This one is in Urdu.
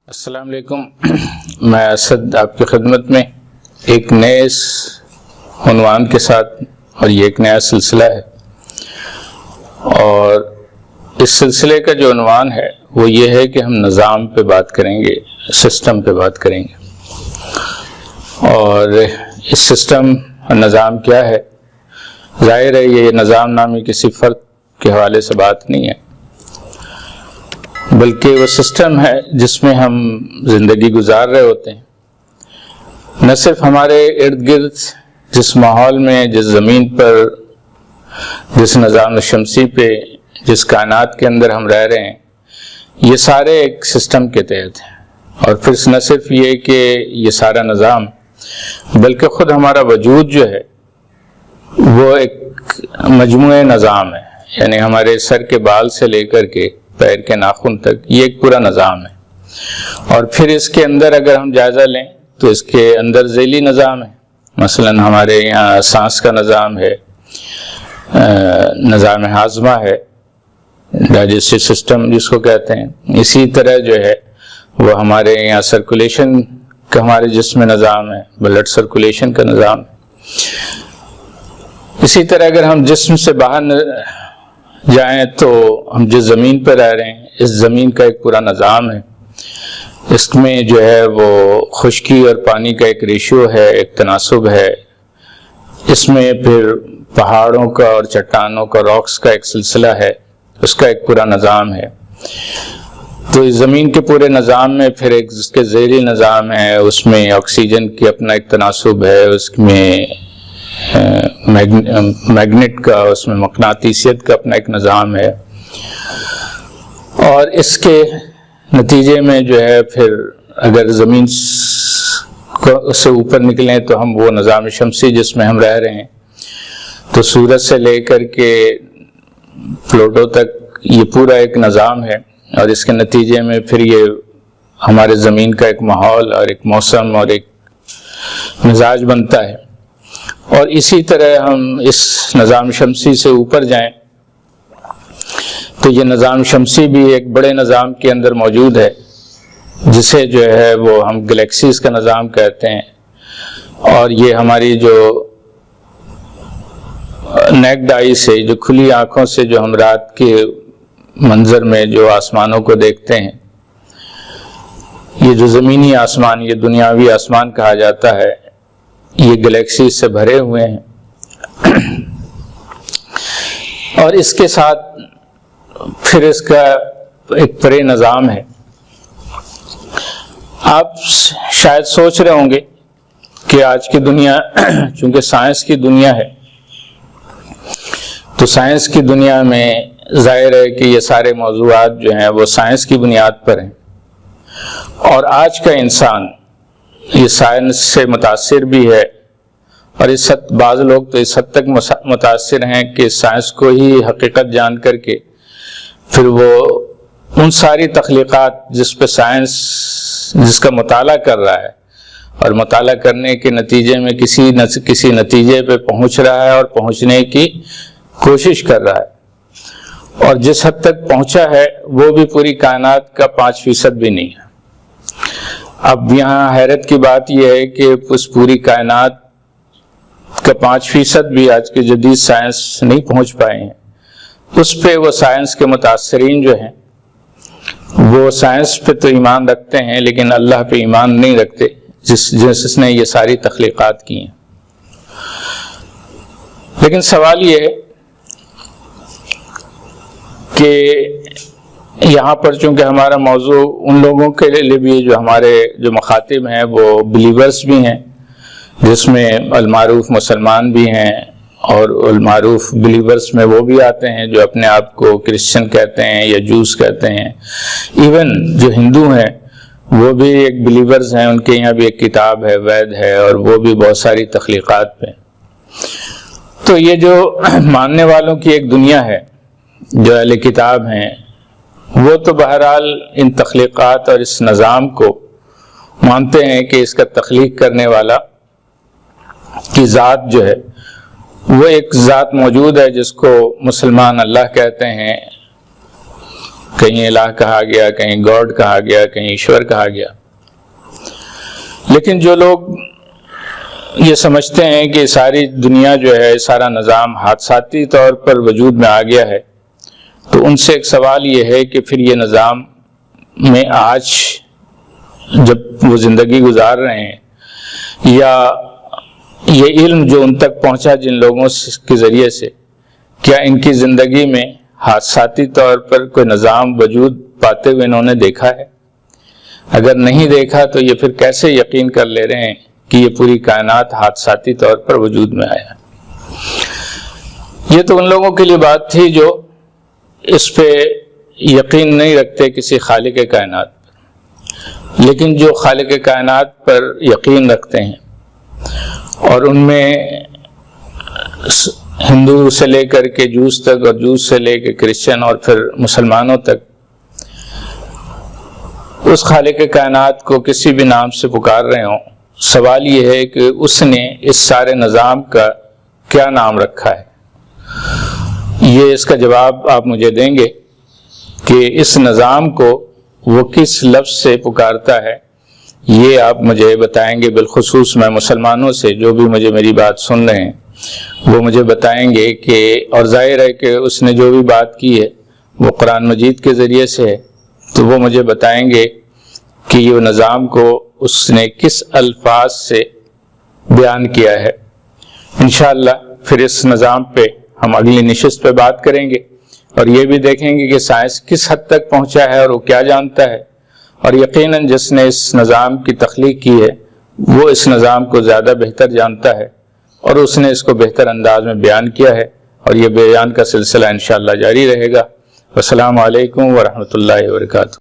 السلام علیکم. میں اسد آپ کی خدمت میں ایک نئے عنوان کے ساتھ، اور یہ ایک نیا سلسلہ ہے، اور اس سلسلے کا جو عنوان ہے وہ یہ ہے کہ ہم نظام پہ بات کریں گے، سسٹم پہ بات کریں گے. اور اس سسٹم اور نظام کیا ہے؟ ظاہر ہے یہ نظام نامی کسی فرد کے حوالے سے بات نہیں ہے، بلکہ وہ سسٹم ہے جس میں ہم زندگی گزار رہے ہوتے ہیں. نہ صرف ہمارے ارد گرد جس ماحول میں، جس زمین پر، جس نظام شمسی پہ، جس کائنات کے اندر ہم رہ رہے ہیں، یہ سارے ایک سسٹم کے تحت ہیں. اور پھر نہ صرف یہ کہ یہ سارا نظام، بلکہ خود ہمارا وجود جو ہے وہ ایک مجموعہ نظام ہے. یعنی ہمارے سر کے بال سے لے کر کے پیر کے ناخن تک یہ ایک پورا نظام ہے. اور پھر اس کے اندر اگر ہم جائزہ لیں تو اس کے اندر ذیلی نظام ہے. مثلا ہمارے یہاں سانس کا نظام ہے، نظام ہاضمہ ہے، ڈائجسٹو سسٹم جس کو کہتے ہیں. اسی طرح جو ہے وہ ہمارے یہاں سرکولیشن کا، ہمارے جسم میں نظام ہے، بلڈ سرکولیشن کا نظام ہے. اسی طرح اگر ہم جسم سے باہر جائیں تو ہم جس زمین پر رہ رہے ہیں، اس زمین کا ایک پورا نظام ہے. اس میں جو ہے وہ خشکی اور پانی کا ایک ریشیو ہے، ایک تناسب ہے. اس میں پھر پہاڑوں کا اور چٹانوں کا، راکس کا ایک سلسلہ ہے، اس کا ایک پورا نظام ہے. تو اس زمین کے پورے نظام میں پھر ایک جس کے ذیلی نظام ہے، اس میں آکسیجن کی اپنا ایک تناسب ہے، اس میں میگنیٹ کا، اس میں مقناطیسیت کا اپنا ایک نظام ہے. اور اس کے نتیجے میں جو ہے پھر اگر زمین سے اوپر نکلیں تو ہم وہ نظام شمسی جس میں ہم رہ رہے ہیں، تو سورج سے لے کر کے پلوٹو تک یہ پورا ایک نظام ہے. اور اس کے نتیجے میں پھر یہ ہمارے زمین کا ایک ماحول اور ایک موسم اور ایک مزاج بنتا ہے. اور اسی طرح ہم اس نظام شمسی سے اوپر جائیں تو یہ نظام شمسی بھی ایک بڑے نظام کے اندر موجود ہے، جسے جو ہے وہ ہم گلیکسیز کا نظام کہتے ہیں. اور یہ ہماری جو نیکڈ آئی سے، جو کھلی آنکھوں سے جو ہم رات کے منظر میں جو آسمانوں کو دیکھتے ہیں، یہ جو زمینی آسمان، یہ دنیاوی آسمان کہا جاتا ہے، یہ گلیکسی سے بھرے ہوئے ہیں. اور اس کے ساتھ پھر اس کا ایک پرے نظام ہے. آپ شاید سوچ رہے ہوں گے کہ آج کی دنیا چونکہ سائنس کی دنیا ہے، تو سائنس کی دنیا میں ظاہر ہے کہ یہ سارے موضوعات جو ہیں وہ سائنس کی بنیاد پر ہیں. اور آج کا انسان یہ سائنس سے متاثر بھی ہے، اور بعض لوگ تو اس حد تک متاثر ہیں کہ سائنس کو ہی حقیقت جان کر کے پھر وہ ان ساری تخلیقات جس پہ سائنس جس کا مطالعہ کر رہا ہے، اور مطالعہ کرنے کے نتیجے میں کسی نتیجے پہ پہنچ رہا ہے اور پہنچنے کی کوشش کر رہا ہے. اور جس حد تک پہنچا ہے وہ بھی پوری کائنات کا 5% بھی نہیں ہے. اب یہاں حیرت کی بات یہ ہے کہ اس پوری کائنات کا 5% بھی آج کے جدید سائنس نہیں پہنچ پائے ہیں. اس پہ وہ سائنس کے متاثرین جو ہیں وہ سائنس پہ تو ایمان رکھتے ہیں، لیکن اللہ پہ ایمان نہیں رکھتے جس نے یہ ساری تخلیقات کی ہیں. لیکن سوال یہ ہے کہ یہاں پر چونکہ ہمارا موضوع ان لوگوں کے لیے بھی جو ہمارے جو مخاطب ہیں وہ بلیورز بھی ہیں، جس میں المعروف مسلمان بھی ہیں، اور المعروف بلیورز میں وہ بھی آتے ہیں جو اپنے آپ کو کرسچن کہتے ہیں یا جوز کہتے ہیں. ایون جو ہندو ہیں وہ بھی ایک بلیورز ہیں، ان کے یہاں بھی ایک کتاب ہے، وید ہے، اور وہ بھی بہت ساری تخلیقات پہ. تو یہ جو ماننے والوں کی ایک دنیا ہے، جو اہل کتاب ہیں، وہ تو بہرحال ان تخلیقات اور اس نظام کو مانتے ہیں کہ اس کا تخلیق کرنے والا کی ذات جو ہے وہ ایک ذات موجود ہے جس کو مسلمان اللہ کہتے ہیں. کہیں الہ کہا گیا، کہیں گاڈ کہا گیا، کہیں ایشور کہا گیا۔ لیکن جو لوگ یہ سمجھتے ہیں کہ ساری دنیا جو ہے، سارا نظام حادثاتی طور پر وجود میں آ گیا ہے، تو ان سے ایک سوال یہ ہے کہ پھر یہ نظام میں آج جب وہ زندگی گزار رہے ہیں، یا یہ علم جو ان تک پہنچا جن لوگوں کے ذریعے سے، کیا ان کی زندگی میں حادثاتی طور پر کوئی نظام وجود پاتے ہوئے انہوں نے دیکھا ہے؟ اگر نہیں دیکھا تو یہ پھر کیسے یقین کر لے رہے ہیں کہ یہ پوری کائنات حادثاتی طور پر وجود میں آیا؟ یہ تو ان لوگوں کے لیے بات تھی جو اس پہ یقین نہیں رکھتے کسی خالق کائنات پر، لیکن جو خالق کائنات پر یقین رکھتے ہیں، اور ان میں ہندو سے لے کر کے جوس تک، اور جوس سے لے کے کرسچن، اور پھر مسلمانوں تک، اس خالق کائنات کو کسی بھی نام سے پکار رہے ہوں، سوال یہ ہے کہ اس نے اس سارے نظام کا کیا نام رکھا ہے؟ یہ اس کا جواب آپ مجھے دیں گے کہ اس نظام کو وہ کس لفظ سے پکارتا ہے، یہ آپ مجھے بتائیں گے۔ بالخصوص میں مسلمانوں سے، جو بھی مجھے میری بات سن رہے ہیں وہ مجھے بتائیں گے کہ، اور ظاہر ہے کہ اس نے جو بھی بات کی ہے وہ قرآن مجید کے ذریعے سے ہے، تو وہ مجھے بتائیں گے کہ یہ نظام کو اس نے کس الفاظ سے بیان کیا ہے۔ انشاءاللہ پھر اس نظام پہ ہم اگلی نشست پہ بات کریں گے، اور یہ بھی دیکھیں گے کہ سائنس کس حد تک پہنچا ہے اور وہ کیا جانتا ہے، اور یقیناً جس نے اس نظام کی تخلیق کی ہے وہ اس نظام کو زیادہ بہتر جانتا ہے، اور اس نے اس کو بہتر انداز میں بیان کیا ہے، اور یہ بیان کا سلسلہ انشاءاللہ جاری رہے گا۔ السلام علیکم ورحمۃ اللہ وبرکاتہ۔